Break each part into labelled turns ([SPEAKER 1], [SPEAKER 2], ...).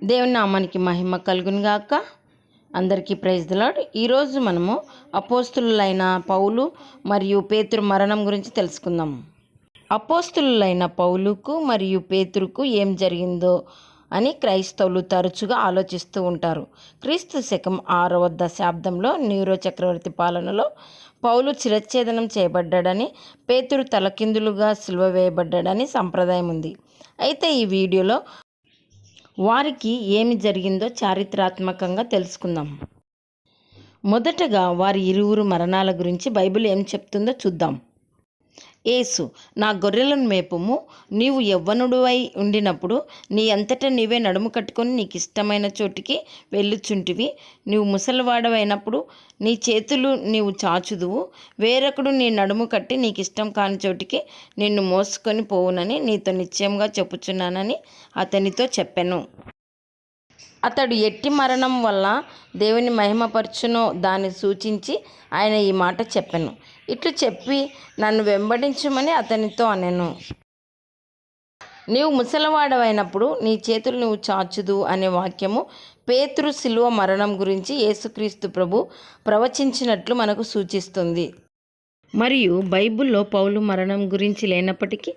[SPEAKER 1] దేవుని నామానికి మహిమ కలుగును గాక. అందరికీ ప్రైజ్ ది లార్డ్. ఈరోజు మనము అపోస్తులులైన పౌలు మరియు పేతురు మరణం గురించి తెలుసుకుందాం. అపోస్తులులైన పౌలుకు మరియు పేతురుకు ఏం జరిగిందో అని క్రైస్తవులు తరచుగా ఆలోచిస్తూ ఉంటారు. క్రీస్తు శకం 6వ దశాబ్దంలో నీరో చక్రవర్తి పాలనలో పౌలు శిరచ్ఛేదనం చేయబడ్డాడని, పేతురు తలకిందులుగా సిలువ వేయబడ్డాడని సంప్రదాయం ఉంది. అయితే ఈ వీడియోలో వారికి ఏమి జరిగిందో చారిత్రాత్మకంగా తెలుసుకుందాం. మొదటగా వారి ఇరువురు మరణాల గురించి బైబిల్ ఏం చెప్తుందో చూద్దాం. యేసు, నా గొర్రెలను మేపుము, నీవు యవ్వనుడివై ఉండినప్పుడు నీ అంతటా నీవే నడుము కట్టుకొని నీకు ఇష్టమైన చోటికి వెళ్ళుచుంటివి. నీవు ముసలివాడవైనప్పుడు నీ చేతులు నీవు చాచుదువు, వేరొకడు నీ నడుము కట్టి నీకు ఇష్టం కాని చోటికి నిన్ను మోసుకొని పోవునని నీతో నిశ్చయంగా చెప్పుచున్నానని అతనితో చెప్పెను. అతడు ఎట్టి మరణం వల్ల దేవుని మహిమపరచునో దాన్ని సూచించి ఆయన ఈ మాట చెప్పెను. ఇట్లు చెప్పి నన్ను వెంబడించమని అతనితో అనెను. నీవు ముసలివాడవైనప్పుడు నీ చేతులు నువ్వు చాచుదు అనే వాక్యము పేతురు సిలువ మరణం గురించి యేసుక్రీస్తు ప్రభు ప్రవచించినట్లు మనకు సూచిస్తుంది. మరియు బైబిల్లో పౌలు మరణం గురించి లేనప్పటికీ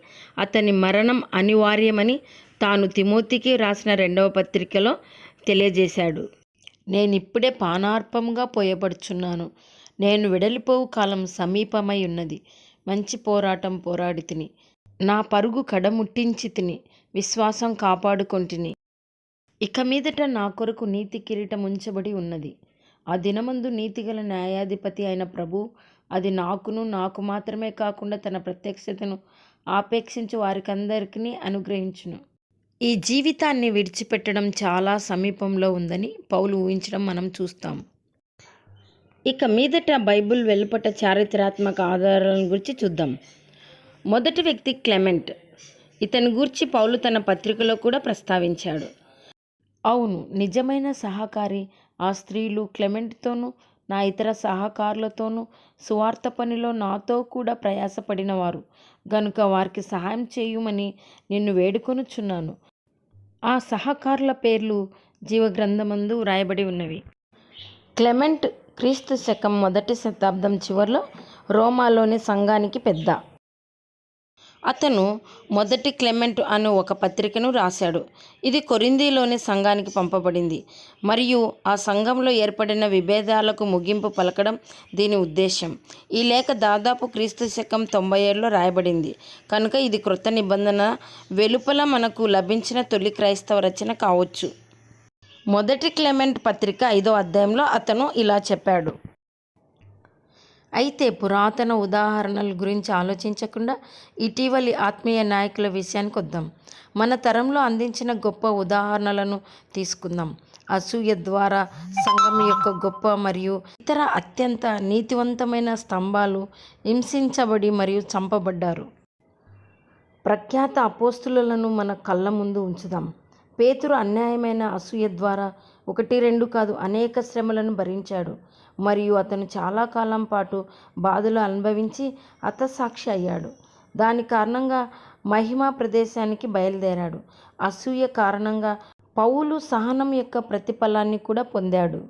[SPEAKER 1] అతని మరణం అనివార్యమని తాను తిమోతికి రాసిన 2వ పత్రికలో తెలియజేశాడు. నేనిప్పుడే పానార్పముగా పోయబడుచున్నాను, నేను వెడలిపోవు కాలం సమీపమై ఉన్నది. మంచి పోరాటం పోరాడి తిని, నా పరుగు కడముట్టించి తిని, విశ్వాసం కాపాడుకొంటిని. ఇక మీదట నా కొరకు నీతి కిరీటం ఉంచబడి ఉన్నది. ఆ దినమందు నీతిగల న్యాయాధిపతి అయిన ప్రభు అది నాకు మాత్రమే కాకుండా తన ప్రత్యక్షతను ఆపేక్షించు వారికందరికీ అనుగ్రహించును. ఈ జీవితాన్ని విడిచిపెట్టడం చాలా సమీపంలో ఉందని పౌలు ఊహించడం మనం చూస్తాం. ఇక మీదట బైబిల్ వెలుపట చారిత్రాత్మక ఆధారాల గురించి చూద్దాం. మొదటి వ్యక్తి క్లెమెంట్. ఇతని గూర్చి పౌలు తన పత్రికలో కూడా ప్రస్తావించాడు. అవును, నిజమైన సహకారి ఆ స్త్రీలు క్లెమెంట్తోనూ నా ఇతర సహకారులతోనూ సువార్త పనిలో నాతో కూడా ప్రయాసపడినవారు గనుక వారికి సహాయం చేయుమని నిన్ను వేడుకొనుచున్నాను. ఆ సహకారుల పేర్లు జీవగ్రంథమందు వ్రాయబడి ఉన్నవి. క్లెమెంట్ క్రీస్తు శకం 1వ శతాబ్దం చివరిలో రోమాలోని సంఘానికి పెద్ద. అతను మొదటి క్లెమెంట్ అను ఒక పత్రికను రాశాడు. ఇది కొరింథీలోని సంఘానికి పంపబడింది మరియు ఆ సంఘంలో ఏర్పడిన విభేదాలకు ముగింపు పలకడం దీని ఉద్దేశం. ఈ లేఖ దాదాపు క్రీస్తు శకం 97లో రాయబడింది కనుక ఇది క్రొత్త నిబంధన వెలుపల మనకు లభించిన తొలి క్రైస్తవ రచన కావచ్చు. మొదటి క్లెమెంట్ పత్రిక 5వ అధ్యాయంలో అతను ఇలా చెప్పాడు. అయితే పురాతన ఉదాహరణల గురించి ఆలోచించకుండా ఇటీవలి ఆత్మీయ నాయకుల విషయానికి వద్దాం. మన తరంలో అందించిన గొప్ప ఉదాహరణలను తీసుకుందాం. అసూయ ద్వారా సంఘం యొక్క గొప్ప మరియు ఇతర అత్యంత నీతివంతమైన స్తంభాలు హింసించబడి మరియు చంపబడ్డారు. ప్రఖ్యాత అపోస్తులను మన కళ్ళ ముందు ఉంచుదాం. పేతురు అన్యాయమైన అసూయ ద్వారా 1-2 కాదు అనేక శ్రమలను భరించాడు మరియు అతను చాలా కాలం పాటు బాధలు అనుభవించి హతసాక్షి అయ్యాడు. దాని కారణంగా మహిమా ప్రదేశానికి బయలుదేరాడు. అసూయ కారణంగా పౌలు సహనం యొక్క ప్రతిఫలాన్ని కూడా పొందాడు.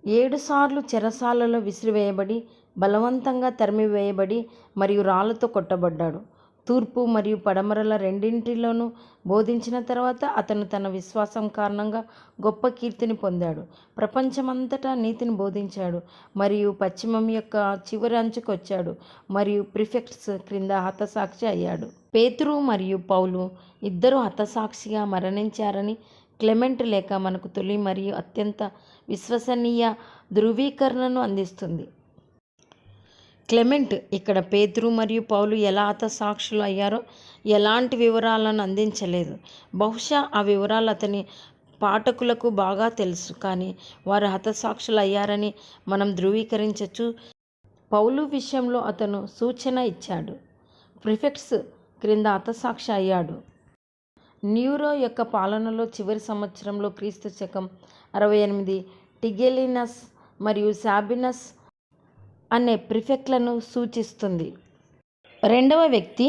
[SPEAKER 1] 7 సార్లు చెరసాలలో విసిరివేయబడి, బలవంతంగా తరిమివేయబడి మరియు రాళ్లతో కొట్టబడ్డాడు. తూర్పు మరియు పడమరల రెండింటిలోనూ బోధించిన తర్వాత అతను తన విశ్వాసం కారణంగా గొప్ప కీర్తిని పొందాడు. ప్రపంచమంతటా నీతిని బోధించాడు మరియు పశ్చిమం యొక్క చివరి అంచుకు వచ్చాడు మరియు ప్రిఫెక్ట్స్ క్రింద హతసాక్షి అయ్యాడు. పేతురు మరియు పౌలు ఇద్దరు హతసాక్షిగా మరణించారని క్లెమెంట్ లేఖ మనకు తొలి మరియు అత్యంత విశ్వసనీయ ధృవీకరణను అందిస్తుంది. క్లెమెంట్ ఇక్కడ పేతురు మరియు పౌలు ఎలా హతసాక్షులు అయ్యారో ఎలాంటి వివరాలను అందించలేదు. బహుశా ఆ వివరాలు అతని పాఠకులకు బాగా తెలుసు, కానీ వారు హతసాక్షులు అయ్యారని మనం ధృవీకరించవచ్చు. పౌలు విషయంలో అతను సూచన ఇచ్చాడు. ప్రిఫెక్ట్స్ క్రింద హతసాక్షి అయ్యాడు. నీరో యొక్క పాలనలో చివరి సంవత్సరంలో క్రీస్తు శకం 68 టిగెలినస్ మరియు సాబినస్ అనే ప్రిఫెక్ట్లను సూచిస్తుంది. రెండవ వ్యక్తి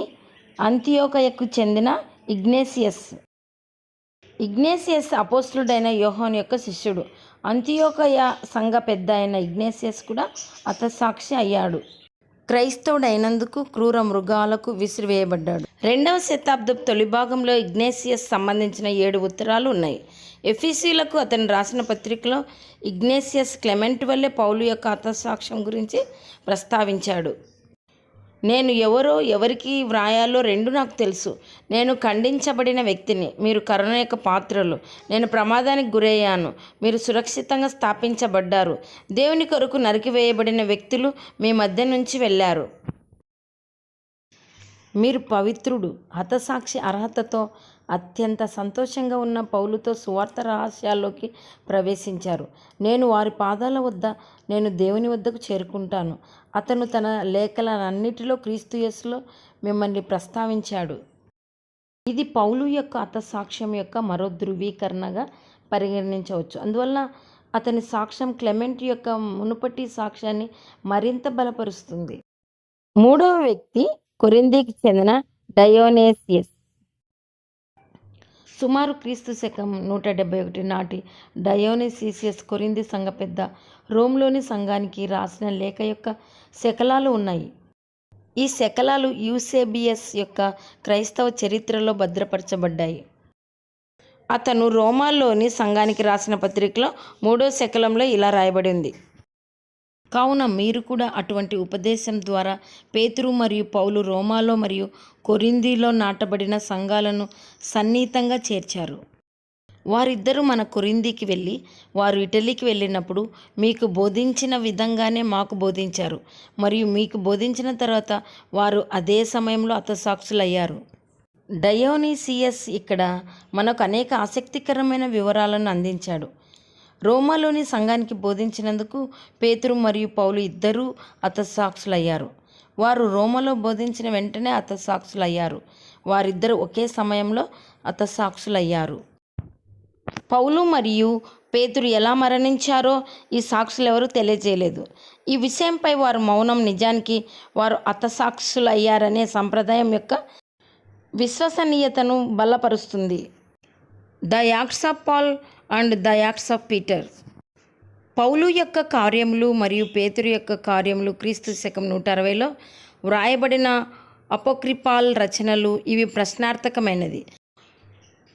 [SPEAKER 1] అంతియోకయకు చెందిన ఇగ్నేసియస్. ఇగ్నేసియస్ అపోస్తలుడైన యోహాను యొక్క శిష్యుడు. అంతియోకయ సంఘ పెద్ద అయిన ఇగ్నేసియస్ కూడా హతసాక్షి అయ్యాడు. క్రైస్తవుడైనందుకు క్రూర మృగాలకు విసిరివేయబడ్డాడు. 2వ శతాబ్దపు తొలి భాగంలో ఇగ్నేసియస్ సంబంధించిన 7 ఉత్తరాలు ఉన్నాయి. ఎఫీసీలకు అతను రాసిన పత్రికలో ఇగ్నేసియస్ క్లెమెంట్ వల్లే పౌలు యొక్క హతసాక్ష్యం గురించి ప్రస్తావించాడు. నేను ఎవరో ఎవరికి వ్రాయాలో రెండు నాకు తెలుసు. నేను ఖండించబడిన వ్యక్తిని, మీరు కరుణ యొక్క పాత్రలు. నేను ప్రమాదానికి గురయ్యాను, మీరు సురక్షితంగా స్థాపించబడ్డారు. దేవుని కొరకు నరికివేయబడిన వ్యక్తులు మీ మధ్య నుంచి వెళ్ళారు. మీరు పవిత్రుడు. హతసాక్షి అర్హతతో అత్యంత సంతోషంగా ఉన్న పౌలుతో సువార్త రహస్యాల్లోకి ప్రవేశించారు. నేను వారి పాదాల వద్ద నేను దేవుని వద్దకు చేరుకుంటాను. అతను తన లేఖలన్నిటిలో క్రీస్తు యేసులో మిమ్మల్ని ప్రస్తావించాడు. ఇది పౌలు యొక్క హతసాక్ష్యం యొక్క మరో ధృవీకరణగా పరిగణించవచ్చు. అందువల్ల అతని సాక్ష్యం క్లెమెంట్ యొక్క మునుపటి సాక్ష్యాన్ని మరింత బలపరుస్తుంది. 3వ వ్యక్తి కొరింథీకి చెందిన డయోనేసియస్. సుమారు క్రీస్తు శకం 171 నాటి డయోనేసియస్ కొరింథీ సంఘ పెద్ద. రోమ్లోని సంఘానికి రాసిన లేఖ యొక్క శకలాలు ఉన్నాయి. ఈ శకలాలు యూసేబియస్ యొక్క క్రైస్తవ చరిత్రలో భద్రపరచబడ్డాయి. అతను రోమాలోని సంఘానికి రాసిన పత్రికలో 3వ శకలంలో ఇలా రాయబడి ఉంది: కావున మీరు కూడా అటువంటి ఉపదేశం ద్వారా పేతురు మరియు పౌలు రోమాలో మరియు కొరింథీలో నాటబడిన సంఘాలను సన్నిహితంగా చేర్చారు. వారిద్దరూ మన కొరింథీకి వెళ్ళి వారు ఇటలీకి వెళ్ళినప్పుడు మీకు బోధించిన విధంగానే మాకు బోధించారు, మరియు మీకు బోధించిన తర్వాత వారు అదే సమయంలో హతసాక్షులయ్యారు. డయోనిసియస్ ఇక్కడ మనకు అనేక ఆసక్తికరమైన వివరాలను అందించాడు. రోమాలోని సంఘానికి బోధించినందుకు పేతురు మరియు పౌలు ఇద్దరూ హతసాక్షులయ్యారు. వారు రోమలో బోధించిన వెంటనే హతసాక్షులయ్యారు. వారిద్దరూ ఒకే సమయంలో హతసాక్షులయ్యారు. పౌలు మరియు పేతురు ఎలా మరణించారో ఈ సాక్షులెవరూ తెలియజేయలేదు. ఈ విషయంపై వారు మౌనం నిజానికి వారు హతసాక్షులయ్యారనే సంప్రదాయం యొక్క విశ్వసనీయతను బలపరుస్తుంది. The acts of Paul and the acts of Peter. పౌలు యొక్క కార్యములు మరియు పేతురు యొక్క కార్యములు క్రీస్తు శకం 160లో వ్రాయబడిన అపోక్రిఫాల్ రచనలు. ఇవి ప్రశ్నార్థకమైనది.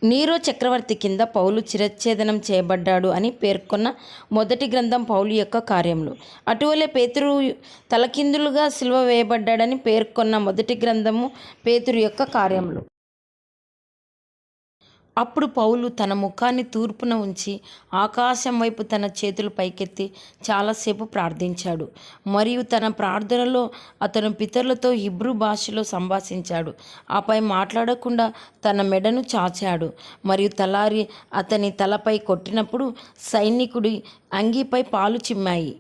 [SPEAKER 1] నీరో చక్రవర్తి కింద పౌలు శిరచ్ఛేదనం చేయబడ్డాడు అని పేర్కొన్న మొదటి గ్రంథం పౌలు యొక్క కార్యములు. అటువలే పేతురు తలకిందులుగా సిలువ వేయబడ్డాడని పేర్కొన్న మొదటి గ్రంథము పేతురు యొక్క కార్యములు. అప్పుడు పౌలు తన ముఖాన్ని తూర్పున ఉంచి ఆకాశం వైపు తన చేతులు పైకెత్తి చాలాసేపు ప్రార్థించాడు. మరియు తన ప్రార్థనలో అతను పితరులతో హీబ్రూ భాషలో సంభాషించాడు. ఆపై మాట్లాడకుండా తన మెడను చాచాడు. మరియు తలారి అతని తలపై కొట్టినప్పుడు సైనికుడి అంగీపై పాలు చిమ్మాయి.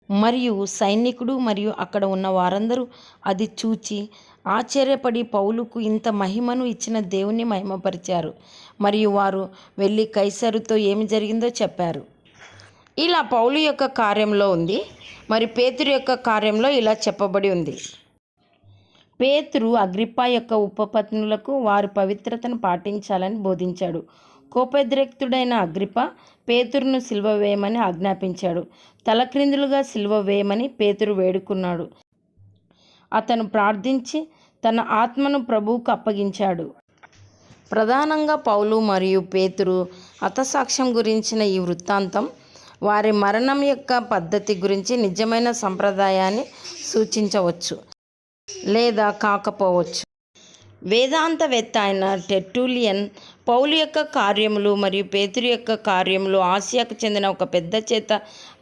[SPEAKER 1] మరియు సైనికుడు మరియు అక్కడ ఉన్న వారందరూ అది చూచి ఆశ్చర్యపడి పౌలుకు ఇంత మహిమను ఇచ్చిన దేవుని మహిమపరిచారు. మరియు వారు వెళ్ళి కైసరుతో ఏమి జరిగిందో చెప్పారు. ఇలా పౌలు యొక్క కార్యంలో ఉంది. మరి పేతురు యొక్క కార్యంలో ఇలా చెప్పబడి ఉంది: పేతురు అగ్రిప్పా యొక్క ఉపపత్నులకు వారి పవిత్రతను పాటించాలని బోధించాడు. కోపోద్రిక్తుడైన అగ్రిప్పా పేతురును సిలువ వేయమని ఆజ్ఞాపించాడు. తలక్రిందులుగా సిలువ వేయమని పేతురు వేడుకున్నాడు. అతను ప్రార్థించి తన ఆత్మను ప్రభువుకు అప్పగించాడు. ప్రధానంగా పౌలు మరియు పేతురు హతసాక్ష్యం గురించిన ఈ వృత్తాంతం వారి మరణం యొక్క పద్ధతి గురించి నిజమైన సంప్రదాయాన్ని సూచించవచ్చు లేదా కాకపోవచ్చు. వేదాంతవేత్త అయిన టెర్టులియన్ పౌలు యొక్క కార్యములు మరియు పేతురు యొక్క కార్యములు ఆసియాకు చెందిన ఒక పెద్ద చేత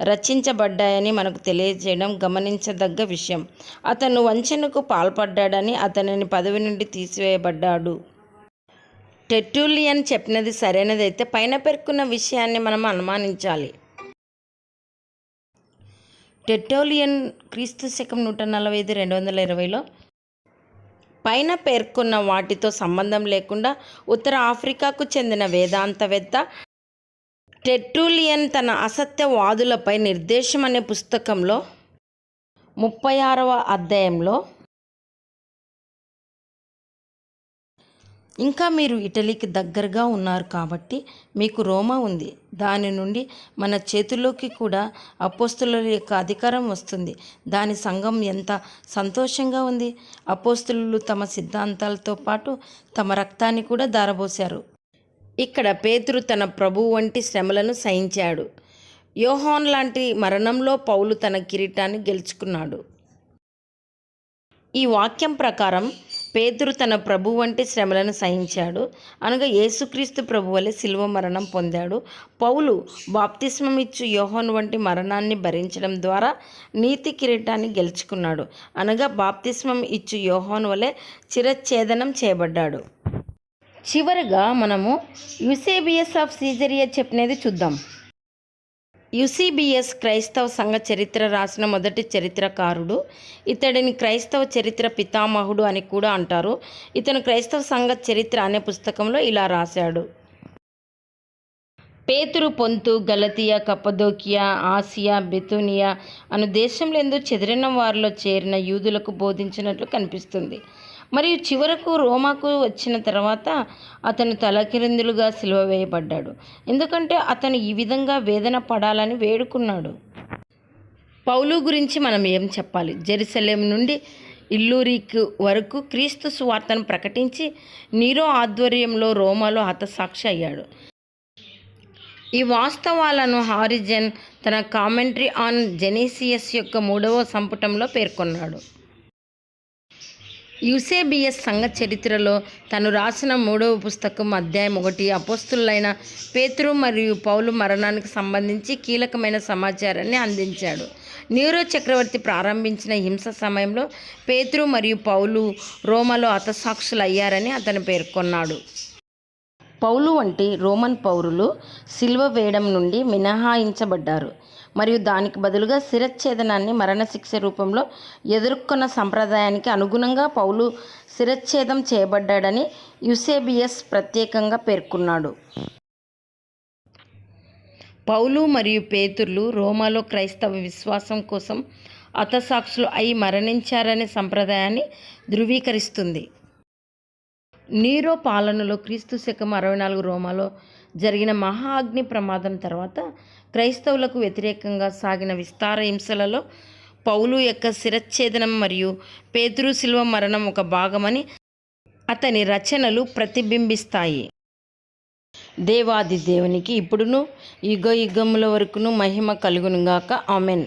[SPEAKER 1] రచించబడ్డాయని మనకు తెలియజేయడం గమనించదగ్గ విషయం. అతను వంచనకు పాల్పడ్డాడని అతనిని పదవి నుండి తీసివేయబడ్డాడు. టెర్టులియన్ చెప్పినది సరైనదైతే పైన పేర్కొన్న విషయాన్ని మనం అనుమానించాలి. టెర్టులియన్ క్రీస్తు శకం 145-220లో పైన పేర్కొన్న వాటితో సంబంధం లేకుండా ఉత్తర ఆఫ్రికాకు చెందిన వేదాంతవేత్త టెర్టులియన్ తన అసత్యవాదులపై నిర్దేశం అనే పుస్తకంలో 36వ అధ్యాయంలో ఇంకా మీరు ఇటలీకి దగ్గరగా ఉన్నారు కాబట్టి మీకు రోమా ఉంది. దాని నుండి మన చేతుల్లోకి కూడా అపోస్తుల యొక్క అధికారం వస్తుంది. దాని సంఘం ఎంత సంతోషంగా ఉంది. అపోస్తులు తమ సిద్ధాంతాలతో పాటు తమ రక్తాన్ని కూడా ధారపోశారు. ఇక్కడ పేతురు తన ప్రభువు వంటి శ్రమలను సహించాడు. యోహాన్ లాంటి మరణంలో పౌలు తన కిరీటాన్ని గెలుచుకున్నాడు. ఈ వాక్యం ప్రకారం పేతురు తన ప్రభు వంటి శ్రమలను సహించాడు అనగా యేసుక్రీస్తు ప్రభు వలె శిలువ మరణం పొందాడు. పౌలు బాప్తిస్మం ఇచ్చు యోహాను వంటి మరణాన్ని భరించడం ద్వారా నీతి కిరీటాన్ని గెలుచుకున్నాడు అనగా బాప్తిస్మం ఇచ్చు యోహాను వలె చిరచ్ఛేదనం చేయబడ్డాడు. చివరగా మనము యూసేబియస్ ఆఫ్ సీజరియా చెప్పినది చూద్దాం. యూసేబియస్ క్రైస్తవ సంఘ చరిత్ర రాసిన మొదటి చరిత్రకారుడు. ఇతడిని క్రైస్తవ చరిత్ర పితామహుడు అని కూడా అంటారు. ఇతను క్రైస్తవ సంఘ చరిత్ర అనే పుస్తకంలో ఇలా రాశాడు. పేతురు పొంతు, గలతియా, కప్పదోకియా, ఆసియా, బెతూనియా అను దేశంలో చెదిరిన వారిలో చేరిన యూదులకు బోధించినట్లు కనిపిస్తుంది. మరియు చివరకు రోమాకు వచ్చిన తర్వాత అతను తలకిందులుగా సిలువ వేయబడ్డాడు. ఎందుకంటే అతను ఈ విధంగా వేదన పడాలని వేడుకున్నాడు. పౌలు గురించి మనం ఏం చెప్పాలి? జెరూసలేం నుండి ఇల్లూరికు వరకు క్రీస్తు సువార్తను ప్రకటించి నీరో ఆధ్వర్యంలో రోమాలో హతసాక్షి అయ్యాడు. ఈ వాస్తవాలను హారిజన్ తన కామెంటరీ ఆన్ జెనీసియస్ యొక్క 3వ సంపుటంలో పేర్కొన్నాడు. యూసేబియస్ సంఘ చరిత్రలో తను రాసిన 3వ పుస్తకం అధ్యాయం 1 అపోస్తులైన పేతురు మరియు పౌలు మరణానికి సంబంధించి కీలకమైన సమాచారాన్ని అందించాడు. నీరో చక్రవర్తి ప్రారంభించిన హింస సమయంలో పేతురు మరియు పౌలు రోమాలో హతసాక్షులు అయ్యారని అతను పేర్కొన్నాడు. పౌలు వంటి రోమన్ పౌరులు సిలువ వేయడం నుండి మినహాయించబడ్డారు మరియు దానికి బదులుగా శిరచ్ఛేదనాన్ని మరణశిక్ష రూపంలో ఎదుర్కొన్న సంప్రదాయానికి అనుగుణంగా పౌలు శిరచ్ఛేదం చేయబడ్డాడని యూసేబియస్ ప్రత్యేకంగా పేర్కొన్నాడు. పౌలు మరియు పేతుర్లు రోమాలో క్రైస్తవ విశ్వాసం కోసం హతసాక్షులు అయి మరణించారనే సంప్రదాయాన్ని ధృవీకరిస్తుంది. నీరో పాలనలో క్రీస్తు శకం 64 రోమాలో జరిగిన మహా అగ్ని ప్రమాదం తర్వాత క్రైస్తవులకు వ్యతిరేకంగా సాగిన విస్తార హింసలలో పౌలు యొక్క శిరచ్ఛేదనం మరియు పేతురు శిలువ మరణం ఒక భాగమని అతని రచనలు ప్రతిబింబిస్తాయి. దేవాది దేవునికి ఇప్పుడును యుగ యుగముల వరకును మహిమ కలుగునుగాక. ఆమెన్.